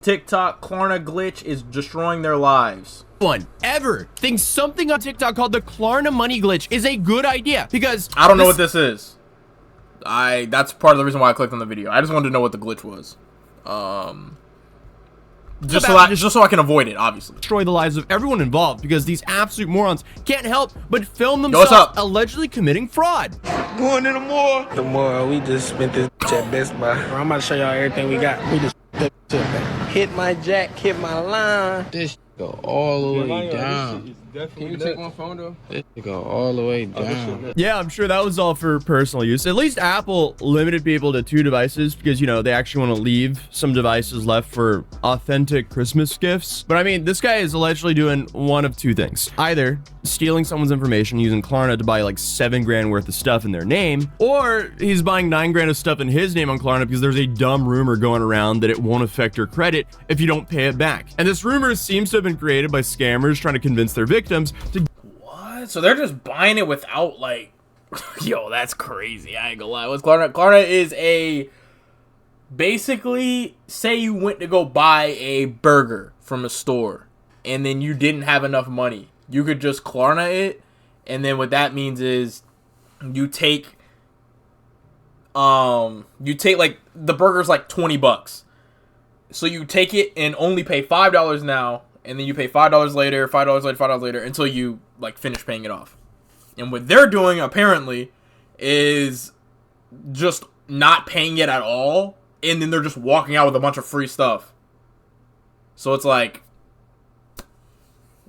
TikTok Klarna glitch is destroying their lives. One ever thinks something on TikTok called the Klarna money glitch is a good idea because I don't know what this is. That's part of the reason why I clicked on the video. I just wanted to know what the glitch was. Just so I can avoid it, obviously. Destroy the lives of everyone involved because these absolute morons can't help but film themselves allegedly committing fraud. Going in the mall. The mall, we just spent this at Best Buy. I'm about to show y'all everything we got. We just hit my jack, hit my line. This go all the way down. Can you take my phone though? This go all the way down. Yeah, I'm sure that was all for personal use. At least Apple limited people to 2 devices because, you know, they actually want to leave some devices left for authentic Christmas gifts. But I mean, this guy is allegedly doing one of 2 things. Either stealing someone's information using Klarna to buy like $7 grand worth of stuff in their name, or he's buying $9 grand of stuff in his name on Klarna because there's a dumb rumor going around that it won't affect your credit if you don't pay it back. And this rumor seems to have been created by scammers trying to convince their victims to... What? So they're just buying it without, like... Yo, that's crazy. I ain't gonna lie. What's Klarna? Klarna is a... Basically, say you went to go buy a burger from a store, and then you didn't have enough money. You could just Klarna it, and then what that means is you take... like, the burger's like $20. So you take it and only pay $5 now, and then you pay $5 later, $5 later, $5 later, until you, like, finish paying it off. And what they're doing, apparently, is just not paying it at all, and then they're just walking out with a bunch of free stuff. So it's like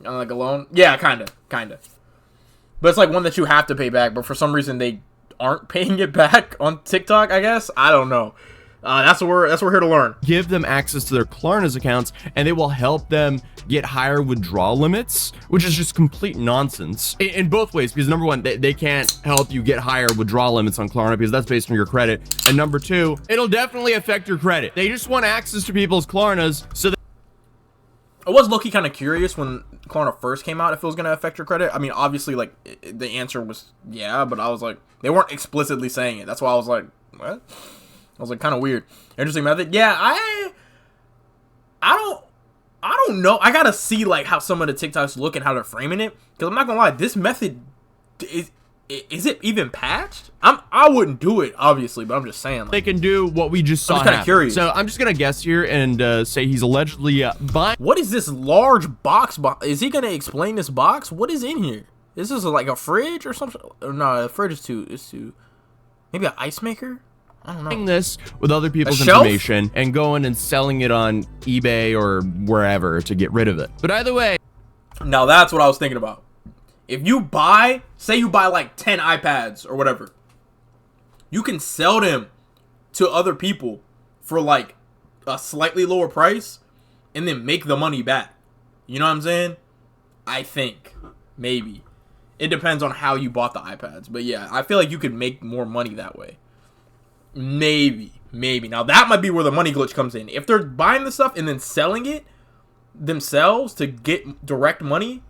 a loan? Yeah, kind of. But it's like one that you have to pay back, but for some reason they aren't paying it back on TikTok, I guess? I don't know. That's what we're here to learn. Give them access to their Klarna's accounts, and they will help them get higher withdrawal limits, which is just complete nonsense in both ways. Because number one, they can't help you get higher withdrawal limits on Klarna because that's based on your credit. And number two, it'll definitely affect your credit. They just want access to people's Klarnas so that... I was low-key kind of curious when Klarna first came out if it was going to affect your credit. I mean, obviously, like, the answer was yeah, but I was like, they weren't explicitly saying it. That's why I was like, what? I was like, kind of weird. Interesting method. Yeah, I don't know. I gotta see, like, how some of the TikToks look and how they're framing it. Because I'm not gonna lie, this method, is it even patched? I wouldn't do it, obviously, but I'm just saying. Like, they can do what we just saw. I'm just kind of curious. So I'm just gonna guess here and say he's allegedly buying... What is this large box? Is he gonna explain this box? What is in here? Is this like a fridge or something? No, the fridge is too... Maybe an ice maker? I don't know. This with other people's information and going and selling it on eBay or wherever to get rid of it. But either way, now that's what I was thinking about. If you buy, say you buy like 10 iPads or whatever, you can sell them to other people for like a slightly lower price and then make the money back. You know what I'm saying? I think maybe it depends on how you bought the iPads, but yeah, I feel like you could make more money that way. Maybe. Now that might be where the money glitch comes in. If they're buying the stuff and then selling it themselves to get direct money,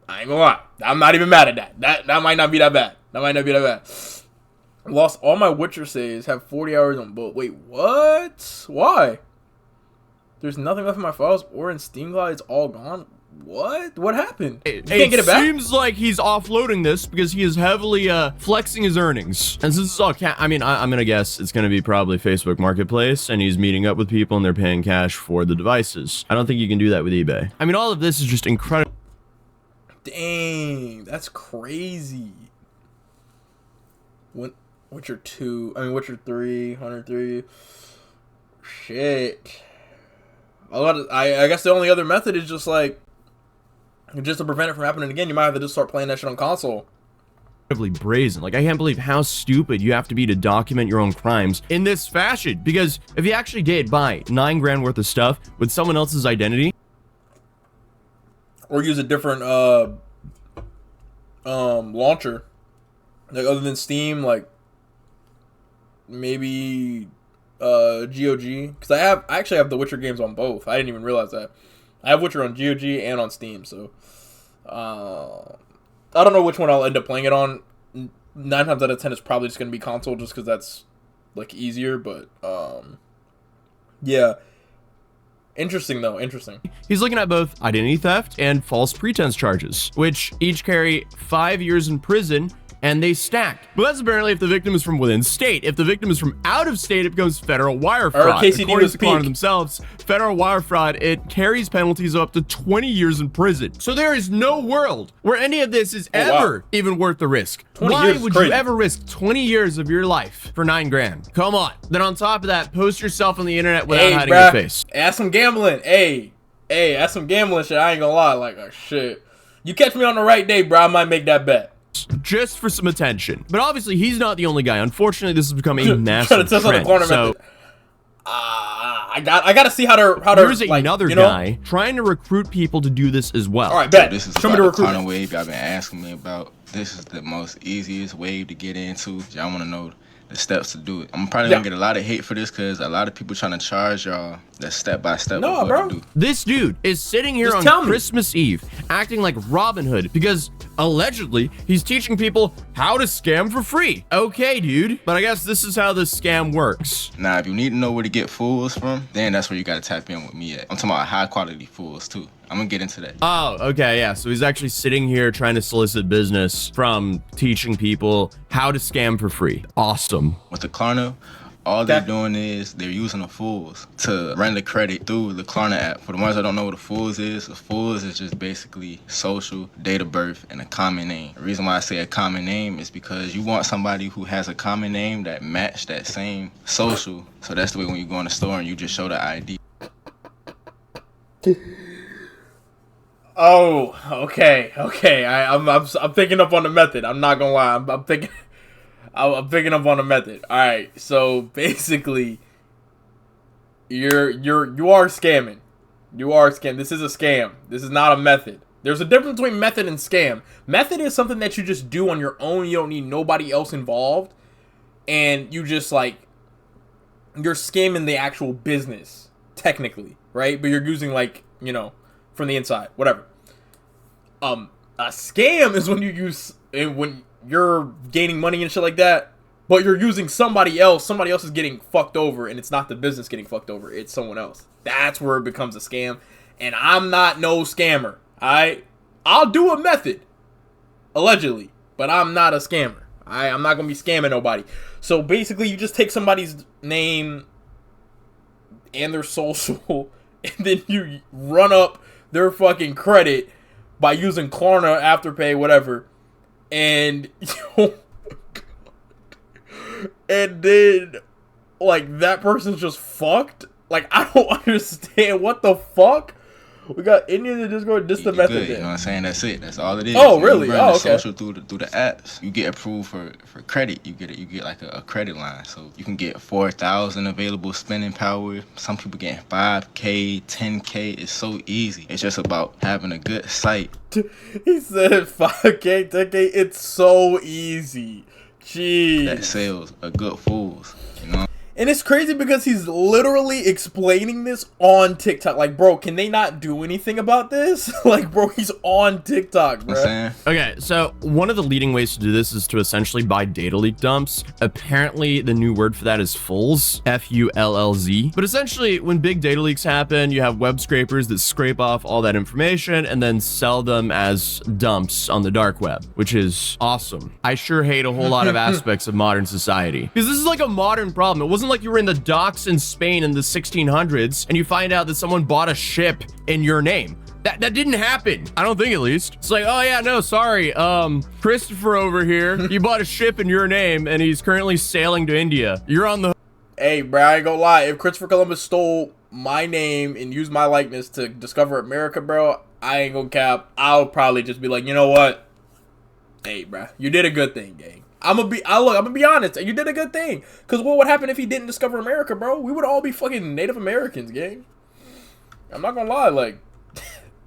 I ain't gonna lie. I'm not even mad at that. That might not be that bad. Lost all my Witcher saves. Have 40 hours on both. Wait, what? Why? There's nothing left in my files or in Steam Cloud. It's all gone. What happened? You can't get it back? Seems like he's offloading this because he is heavily flexing his earnings. And since it's all I'm gonna guess it's gonna be probably Facebook Marketplace, and he's meeting up with people and they're paying cash for the devices. I don't think you can do that with eBay. I mean, all of this is just incredible. Dang, that's crazy. Witcher 3, 103. Shit. I guess the only other method is just like, just to prevent it from happening again, you might have to just start playing that shit on console. Brazen. Like, I can't believe how stupid you have to be to document your own crimes in this fashion. Because if you actually did buy $9 grand worth of stuff with someone else's identity, or use a different launcher, like other than Steam, like maybe GOG, because I actually have the Witcher games on both. I didn't even realize that. I have Witcher on GOG and on Steam, so I don't know which one I'll end up playing it on. 9 times out of 10 it's probably just going to be console, just because that's like easier, but yeah, Interesting though. Interesting. He's looking at both identity theft and false pretense charges, which each carry 5 years in prison, and they stack. But that's apparently if the victim is from within state. If the victim is from out of state, it becomes federal wire fraud. KCD According to speak. Klarna themselves, federal wire fraud, it carries penalties of up to 20 years in prison. So there is no world where any of this is ever even worth the risk. 20 Why years is would crazy. you ever risk 20 years of your life for 9 grand? Come on. Then on top of that, post yourself on the internet without hiding your face. That's some gambling. Hey, that's some gambling shit. I ain't gonna lie. Like, oh, shit. You catch me on the right day, bro, I might make that bet. Just for some attention. But obviously, he's not the only guy. Unfortunately, this has become a massive Trying to trend. So, I gotta see how to here's like, another you know? guy trying to recruit people to do this as well. All right, bet. This is Show me the about the Klarna recruitment. wave y'all been asking me about. This is the most easiest wave to get into. Y'all want to know the steps to do it. I'm probably gonna get a lot of hate for this because a lot of people trying to charge y'all the step by step No, of what bro. to do. This dude is sitting here Just tell on me. Christmas Eve acting like Robin Hood because allegedly he's teaching people how to scam for free. Okay, dude. But I guess this is how this scam works. Now, if you need to know where to get fools from, then that's where you gotta tap in with me at. I'm talking about high quality fools too. I'm gonna get into that. Oh, okay, yeah. So he's actually sitting here trying to solicit business from teaching people how to scam for free. Awesome. With the Klarna, all they're doing is they're using the fools to run the credit through the Klarna app. For the ones that don't know what the fools is just basically social, date of birth, and a common name. The reason why I say a common name is because you want somebody who has a common name that match that same social. So that's the way when you go in the store and you just show the ID. Oh, okay. I'm picking up on the method. I'm not gonna lie. I'm picking up on the method. All right. So basically, you are scamming. You are scamming. This is a scam. This is not a method. There's a difference between method and scam. Method is something that you just do on your own. You don't need nobody else involved, and you just like you're scamming the actual business technically, right? But you're using like from the inside, whatever. A scam is when you use when you're gaining money and shit like that, but you're using somebody else. Somebody else is getting fucked over, and it's not the business getting fucked over. It's someone else. That's where it becomes a scam. And I'm not no scammer. I'll do a method, allegedly, but I'm not a scammer. I'm not gonna be scamming nobody. So basically, you just take somebody's name and their social, and then you run up their fucking credit by using Klarna, Afterpay, whatever, and and then like that person's just fucked. Like I don't understand what the fuck. We got Indians that just go just the You method. good, you know what I'm saying? That's it. That's all it is. Oh, You really? run Oh, the okay. social through the apps. You get approved for credit. You get like a credit line. So you can get 4,000 available spending power. Some people getting 5K, 10K. It's so easy. It's just about having a good site. He said 5K, 10K. It's so easy. Jeez. That sells a good fools. You know. And it's crazy because he's literally explaining this on TikTok. Like, bro, can they not do anything about this? Like, bro, he's on TikTok, bro. You know what I'm saying? Okay, so one of the leading ways to do this is to essentially buy data leak dumps. Apparently, the new word for that is fulls, F-U-L-L-Z. But essentially, when big data leaks happen, you have web scrapers that scrape off all that information and then sell them as dumps on the dark web, which is awesome. I sure hate a whole lot of aspects of modern society. Because this is like a modern problem. It wasn't like you were in the docks in Spain in the 1600s and you find out that someone bought a ship in your name. That didn't happen. I don't think, at least. It's like, oh yeah, no, sorry. Christopher over here, he bought a ship in your name and he's currently sailing to India. You're on the Hey, bro, I ain't gonna lie. If Christopher Columbus stole my name and used my likeness to discover America, bro, I ain't gonna cap. I'll probably just be like, you know what? Hey, bro, you did a good thing, gang. I'm gonna be honest. You did a good thing. Cause what would happen if he didn't discover America, bro? We would all be fucking Native Americans, gang. I'm not gonna lie, like,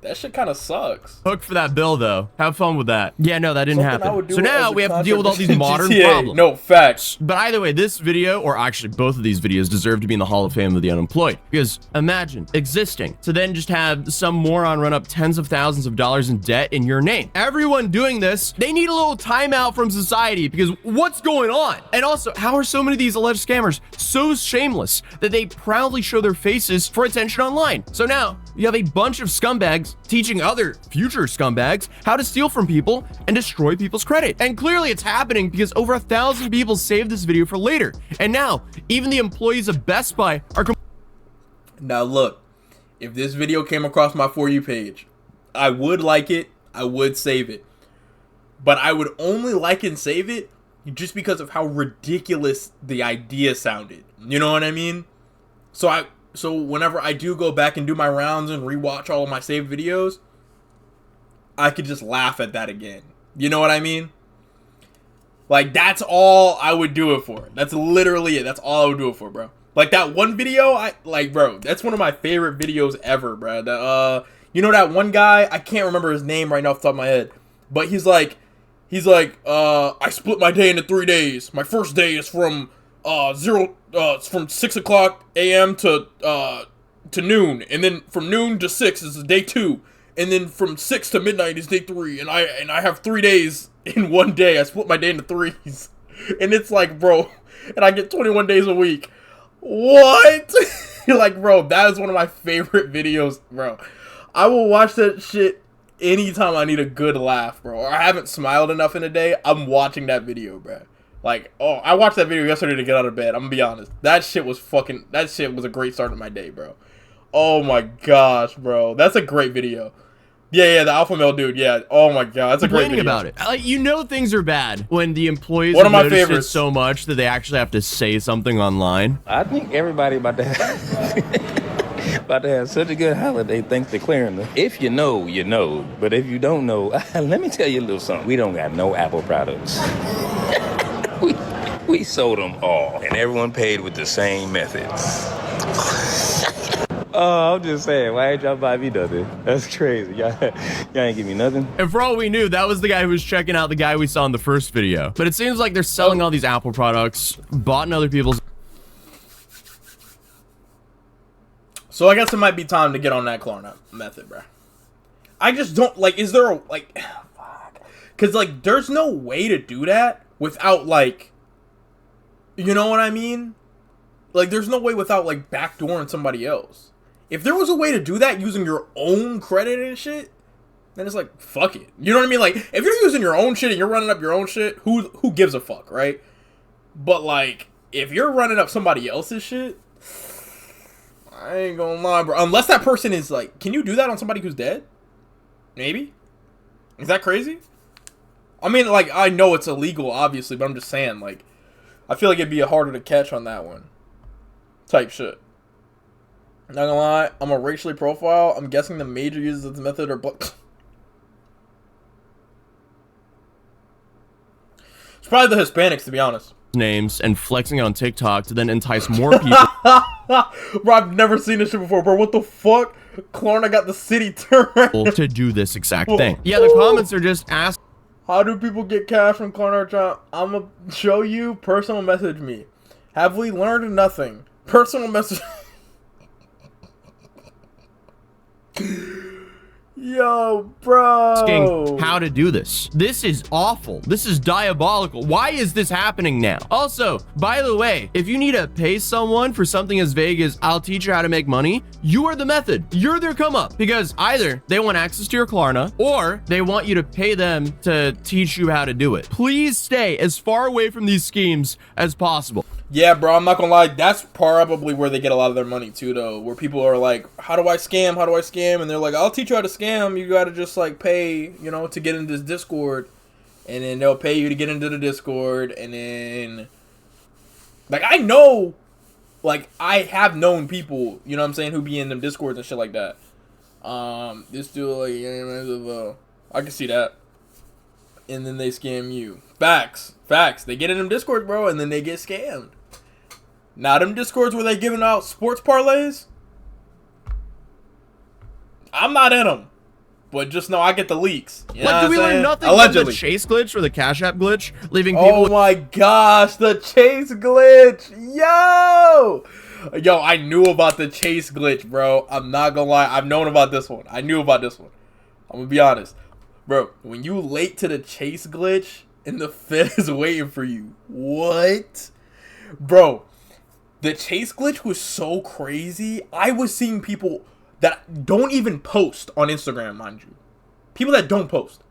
That shit kind of sucks. Hook for that bill, though. Have fun with that. Yeah, no, that didn't happen. So now we have to deal with all these modern problems. No, facts. But either way, this video, or actually both of these videos, deserve to be in the Hall of Fame of the unemployed. Because imagine existing to then just have some moron run up tens of thousands of dollars in debt in your name. Everyone doing this, they need a little timeout from society, because what's going on? And also, how are so many of these alleged scammers so shameless that they proudly show their faces for attention online? So now you have a bunch of scumbags teaching other future scumbags how to steal from people and destroy people's credit. And clearly it's happening because over 1,000 people saved this video for later. And now even the employees of Best Buy are now look, if this video came across my For You page, I would like it, I would save it. But I would only like and save it just because of how ridiculous the idea sounded. You know what I mean? So whenever I do go back and do my rounds and rewatch all of my saved videos, I could just laugh at that again. You know what I mean? Like, that's all I would do it for. That's literally it. That's all I would do it for, bro. Like, that one video, bro, that's one of my favorite videos ever, bro. You know that one guy? I can't remember his name right now off the top of my head. But he's like, I split my day into 3 days. My first day is from it's from 6 o'clock a.m. to noon, and then from noon to 6 is day 2, and then from 6 to midnight is day 3, and I have 3 days in one day. I split my day into 3s, and it's like, bro, and I get 21 days a week. What? Like, bro, that is one of my favorite videos, bro. I will watch that shit anytime I need a good laugh, bro, or I haven't smiled enough in a day. I'm watching that video, bro. Like, oh, I watched that video yesterday to get out of bed. I'm gonna be honest. That shit was a great start to my day, bro. Oh my gosh, bro. That's a great video. Yeah, the alpha male dude. Yeah. Oh my god, that's a great video. About it. Like, you know things are bad when the employees one of my noticed favorites it so much that they actually have to say something online. I think everybody about to have such a good holiday thanks to Klarna. If you know, you know. But if you don't know, let me tell you a little something. We don't got no Apple products. We sold them all, and everyone paid with the same methods. Oh, I'm just saying, why ain't y'all buy me nothing? That's crazy. Y'all ain't give me nothing. And for all we knew, that was the guy who was checking out the guy we saw in the first video. But it seems like they're selling all these Apple products, bought in other people's. So I guess it might be time to get on that Klarna method, bro. I just don't, like, is there a, like, fuck. Because, like, there's no way to do that without, like, you know what I mean? Like, there's no way without, like, backdooring somebody else. If there was a way to do that using your own credit and shit, then it's like, fuck it. You know what I mean? Like, if you're using your own shit and you're running up your own shit, who gives a fuck, right? But, like, if you're running up somebody else's shit, I ain't gonna lie, bro. Unless that person is, like, can you do that on somebody who's dead? Maybe? Is that crazy? I mean, like, I know it's illegal, obviously, but I'm just saying, like, I feel like it'd be harder to catch on that one. Type shit. Not gonna lie, I'm a racially profile. I'm guessing the major users of this method are black. It's probably the Hispanics, to be honest. Names and flexing it on TikTok to then entice more people. Bro, I've never seen this shit before, bro. What the fuck? Klarna got the city turned to do this exact thing. Yeah, the comments are just asking. How do people get cash from Klarna? I'm gonna show you. Personal message me. Have we learned nothing? Personal message. Yo, bro. How to do this. This is awful. This is diabolical. Why is this happening now? Also, by the way, if you need to pay someone for something as vague as I'll teach you how to make money, you are the method. You're their come up, because either they want access to your Klarna or they want you to pay them to teach you how to do it. Please stay as far away from these schemes as possible. Yeah, bro, I'm not gonna lie. That's probably where they get a lot of their money too, though. Where people are like, how do I scam? How do I scam? And they're like, I'll teach you how to scam. You gotta just, like, pay, you know, to get into this Discord. And then they'll pay you to get into the Discord. And then, like, I know, like, I have known people, you know what I'm saying, who be in them Discords and shit like that. This dude, like, I can see that. And then they scam you. Facts. They get in them Discords, bro, and then they get scammed. Now, them Discords where they giving out sports parlays, I'm not in them. but just know I get the leaks. You know Like, do we learn nothing Allegedly. from the Chase glitch or the Cash App glitch, leaving people? Oh my gosh, the Chase glitch, yo, I knew about the Chase glitch, bro. I'm not gonna lie, I've known about this one. I knew about this one. I'm gonna be honest, bro. When you late to the Chase glitch and the Fed is waiting for you, what, bro? The Chase glitch was so crazy. I was seeing people that don't even post on Instagram, mind you. People that don't post.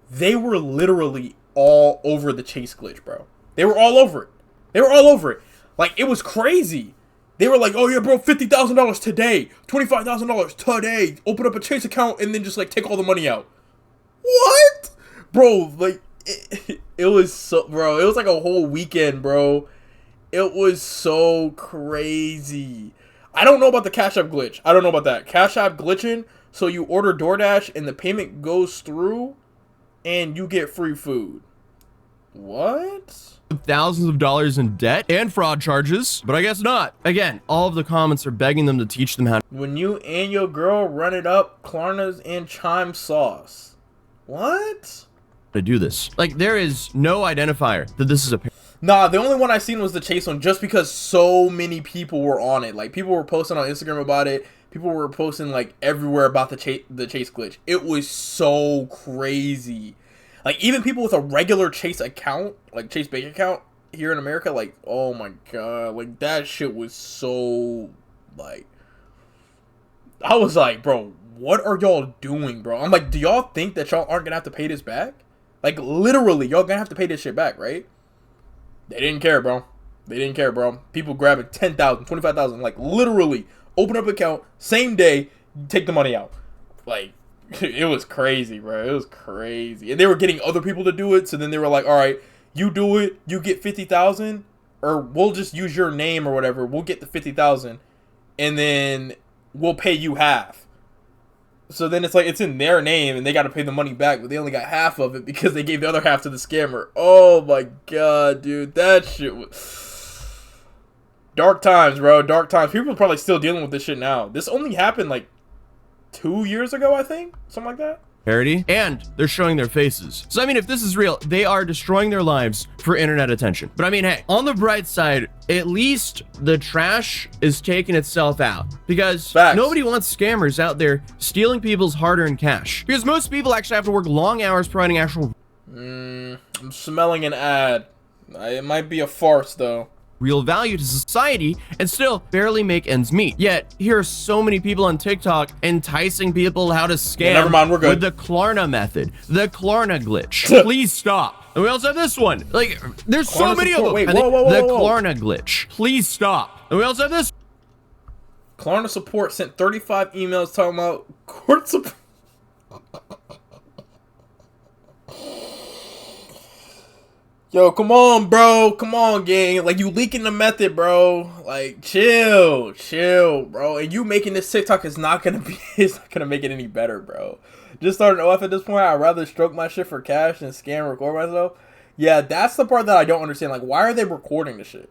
They were literally all over the Chase glitch, bro. They were all over it. They were all over it. Like, it was crazy. They were like, oh yeah, bro, $50,000 today. $25,000 today. Open up a Chase account and then just, like, take all the money out. What? Bro, like, it was so, bro, it was like a whole weekend, bro. It was so crazy. I don't know about the Cash App glitch. I don't know about that. Cash App glitching, so you order DoorDash and the payment goes through and you get free food. What? Thousands of dollars in debt and fraud charges, but I guess not. Again, all of the comments are begging them to teach them how When you and your girl run it up, Klarna's and Chime sauce. What? to do this. Like, there is no identifier that this is a Nah, the only one I seen was the Chase one, just because so many people were on it. Like, people were posting on Instagram about it. People were posting, like, everywhere about the Chase glitch. It was so crazy. Like, even people with a regular Chase account, like Chase bank account here in America, like, oh my god, like, that shit was so, like, I was like, bro, what are y'all doing, bro? I'm like, do y'all think that y'all aren't gonna have to pay this back? Like, literally, y'all gonna have to pay this shit back, right? They didn't care, bro. They didn't care, bro. People grabbing 10,000, 25,000, like, literally, open up an account, same day, take the money out. Like, it was crazy, bro. It was crazy. And they were getting other people to do it, so then they were like, all right, you do it, you get 50,000, or we'll just use your name or whatever. We'll get the 50,000, and then we'll pay you half. So then it's like, it's in their name, and they got to pay the money back, but they only got half of it because they gave the other half to the scammer. Oh my god, dude. That shit was... Dark times, bro. Dark times. People are probably still dealing with this shit now. This only happened, like, 2 years ago, I think? Something like that? parody, and they're showing their faces. So I mean, if this is real, they are destroying their lives for internet attention. But I mean, hey, on the bright side, at least the trash is taking itself out, because Facts. Nobody wants scammers out there stealing people's hard-earned cash, because most people actually have to work long hours providing actual I'm smelling an ad. It might be a farce, though. real value to society and still barely make ends meet. Yet here are so many people on TikTok enticing people how to scam Yeah, never mind, we're good. with the Klarna method, the Klarna glitch. Please stop. And we also have this one. Like, there's so Klarna many support. of them. Wait, And whoa. the Klarna glitch. Please stop. And we also have this. Klarna support sent 35 emails talking about court support. Yo, come on, bro. Come on, gang. Like, you leaking the method, bro. Like, chill, bro. And you making this TikTok is not gonna be, it's not gonna make it any better, bro. Just starting off at this point, I'd rather stroke my shit for cash than scam and record myself. Yeah, that's the part that I don't understand. Like, why are they recording the shit?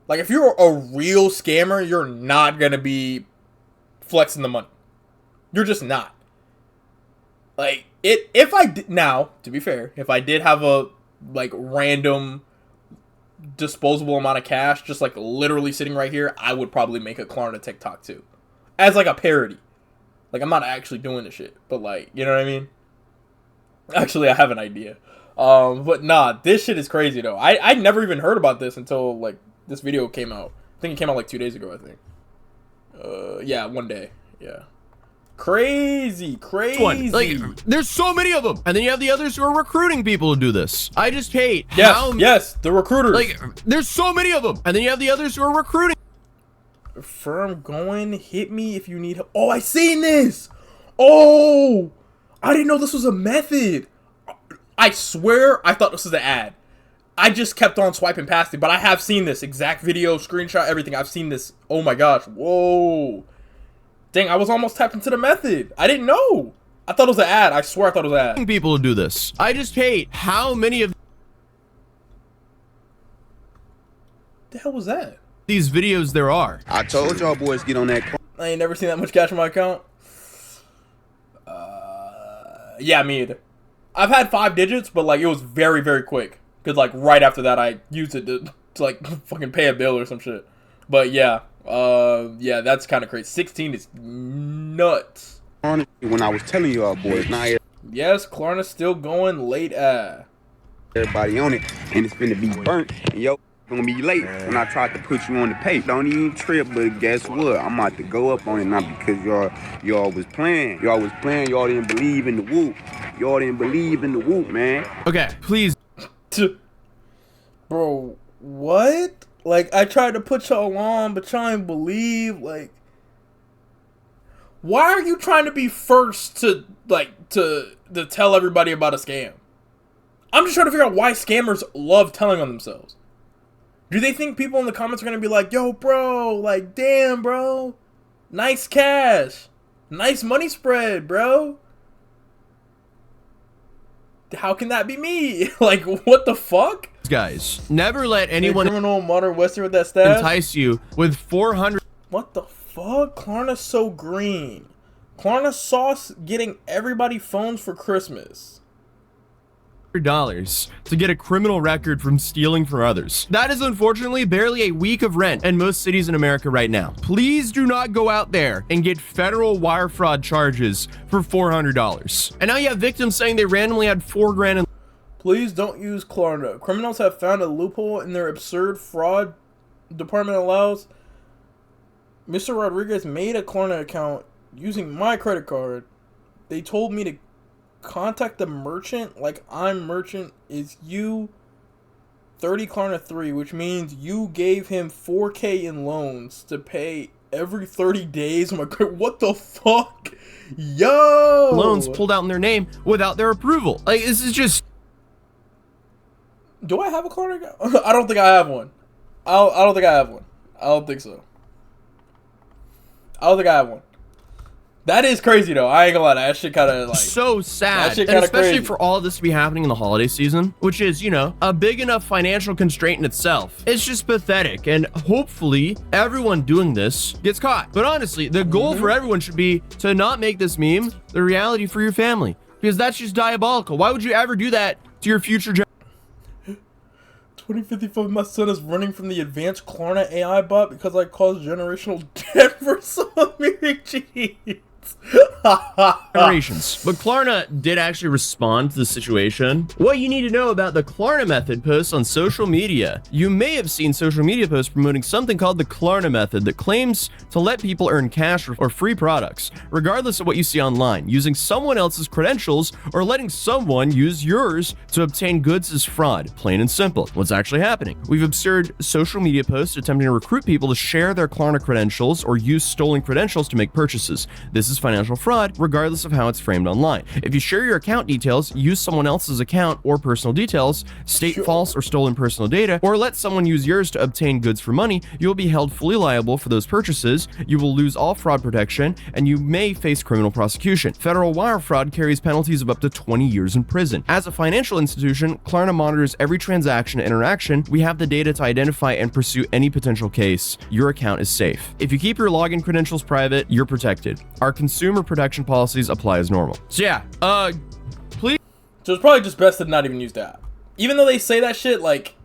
Like, if you're a real scammer, you're not gonna be flexing the money. You're just not. Like, if I did, now, to be fair, if I did have a, like, random disposable amount of cash just, like, literally sitting right here, I would probably make a Klarna TikTok too, as, like, a parody. Like, I'm not actually doing the shit, but, like, you know what I mean? Actually, I have an idea. But nah, this shit is crazy though. I never even heard about this until, like, this video came out. I think it came out like 2 days ago, I think. Yeah, one day. Yeah. Crazy. One. Like, there's so many of them. And then you have the others who are recruiting people to do this. I just hate how... Yes, the recruiters. Like, there's so many of them. And then you have the others who are recruiting. Firm going, hit me if you need help. Oh, I seen this. Oh, I didn't know this was a method. I swear I thought this was an ad. I just kept on swiping past it, but I have seen this exact video, screenshot, everything. I've seen this. Oh my gosh. Whoa. Dang, I was almost tapped into the method. I didn't know. I thought it was an ad. I swear I thought it was an ad. People to do this. I just hate how many of The hell was that? these videos there are. I told y'all boys get on that. I ain't never seen that much cash in my account. Yeah, me either. I've had 5 digits, but like it was very, very quick. Cause like right after that, I used it to like fucking pay a bill or some shit. But yeah, yeah, that's kind of crazy. 16 is nuts. When I was telling y'all boys, now Yes, Klarna's still going late. everybody on it, and it's finna be burnt, and yo gonna be late when I tried to put you on the pay. Don't even trip, but guess what? I'm about to go up on it now because y'all was playing. Y'all didn't believe in the whoop. Y'all didn't believe in the whoop, man. Okay, please. Bro, what? Like, I tried to put y'all on, but y'all ain't believe. Like, why are you trying to be first to tell everybody about a scam? I'm just trying to figure out why scammers love telling on themselves. Do they think people in the comments are going to be like, yo, bro, like, damn, bro, nice cash, nice money spread, bro? How can that be me? Like, what the fuck? Guys, never let anyone criminal modern western with that stash entice you with 400. What the fuck? Klarna's so green. Klarna sauce getting everybody phones for Christmas. $100 to get a criminal record from stealing from others. That is unfortunately barely a week of rent in most cities in America right now. Please do not go out there and get federal wire fraud charges for $400. And now you have victims saying they randomly had $4 grand in. Please don't use Klarna. Criminals have found a loophole in their absurd fraud department allows. Mr. Rodriguez made a Klarna account using my credit card. They told me to contact the merchant like I'm merchant is you 30 Klarna 3, which means you gave him 4K in loans to pay every 30 days. I'm like, what the fuck? Yo! Loans pulled out in their name without their approval. Like, this is just... Do I have a Klarna account? I don't think I have one. I don't think I have one. I don't think so. I don't think I have one. That is crazy though. I ain't gonna lie. That shit kind of like so sad, that shit and kinda especially crazy. for all of this to be happening in the holiday season, which is, you know, a big enough financial constraint in itself. It's just pathetic, and hopefully everyone doing this gets caught. But honestly, the goal for everyone should be to not make this meme the reality for your family, because that's just diabolical. Why would you ever do that to your future generation? 2055, my son is running from the advanced Klarna AI bot because I caused generational debt for some Mary Jeans. Generations. But Klarna did actually respond to the situation. What you need to know about the Klarna method posts on social media. You may have seen social media posts promoting something called the Klarna method that claims to let people earn cash or free products, regardless of what you see online. Using someone else's credentials or letting someone use yours to obtain goods is fraud, plain and simple. What's actually happening? We've observed social media posts attempting to recruit people to share their Klarna credentials or use stolen credentials to make purchases. This is financial fraud, regardless of how it's framed online. If you share your account details, use someone else's account or personal details, state false or stolen personal data, or let someone use yours to obtain goods for money, you will be held fully liable for those purchases, you will lose all fraud protection, and you may face criminal prosecution. Federal wire fraud carries penalties of up to 20 years in prison. As a financial institution, Klarna monitors every transaction and interaction. We have the data to identify and pursue any potential case. Your account is safe. If you keep your login credentials private, you're protected. Our consumer protection policies apply as normal. So yeah, please. So it's probably just best to not even use the app. Even though they say that shit, like,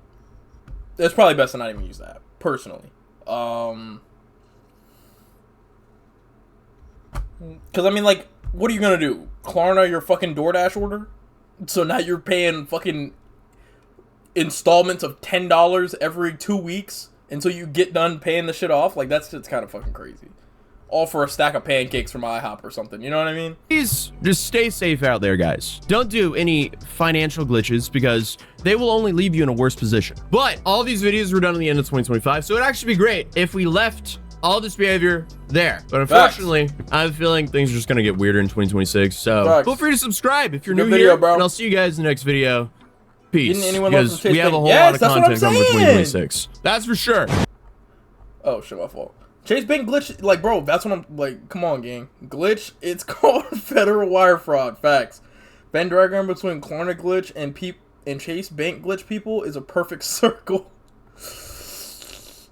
it's probably best to not even use that, personally. Because, I mean, like, what are you gonna do? Klarna your fucking DoorDash order? So now you're paying fucking installments of $10 every 2 weeks until you get done paying the shit off? Like, that's just kind of fucking crazy. All for a stack of pancakes from IHOP or something, you know what I mean? Please just stay safe out there, guys. Don't do any financial glitches because they will only leave you in a worse position. But all these videos were done at the end of 2025, so it'd actually be great if we left all this behavior there. But unfortunately, I have a feeling things are just gonna get weirder in 2026. So feel free to subscribe if you're new video, here, bro. and I'll see you guys in the next video. Peace. Didn't anyone love Because some we have a whole Yes, lot of that's what I'm content coming for saying. 2026. That's for sure. Oh, shit, my fault. Chase Bank glitch, like, bro, that's what I'm, like, come on, gang. Glitch, it's called federal wire fraud, facts. Venn diagram between Klarna glitch and Chase Bank glitch people is a perfect circle.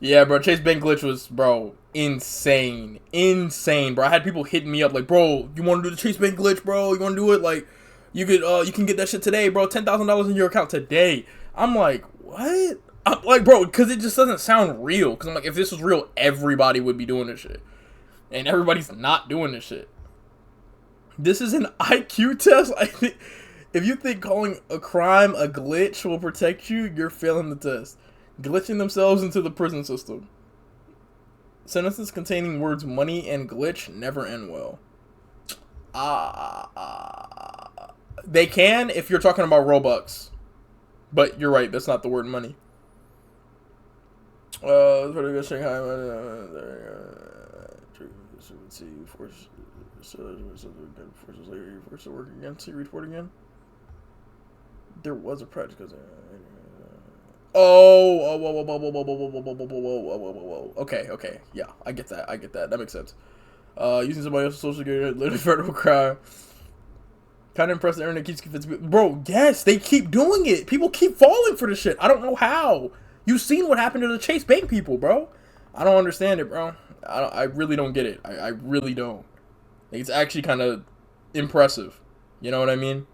Yeah, bro, Chase Bank glitch was, bro, insane. Insane, bro. I had people hitting me up like, bro, you want to do the Chase Bank glitch, bro? You want to do it? Like, You can get that shit today, bro. $10,000 in your account today. I'm like, what? I'm like, bro, because it just doesn't sound real. Because I'm like, if this was real, everybody would be doing this shit, and everybody's not doing this shit. This is an IQ test. I think if you think calling a crime a glitch will protect you, you're failing the test. Glitching themselves into the prison system. Sentences containing words money and glitch never end well. They can if you're talking about Robux. But you're right, that's not the word money. Force to work again. See report again. There was a project. Okay, yeah, I get that. That makes sense. Using somebody else's social security, literally federal crime. Kind of impressed the internet keeps convincing. Bro, yes, they keep doing it. People keep falling for this shit. I don't know how. You've seen what happened to the Chase Bank people, bro. I don't understand it, bro. I really don't get it. I really don't. It's actually kind of impressive. You know what I mean?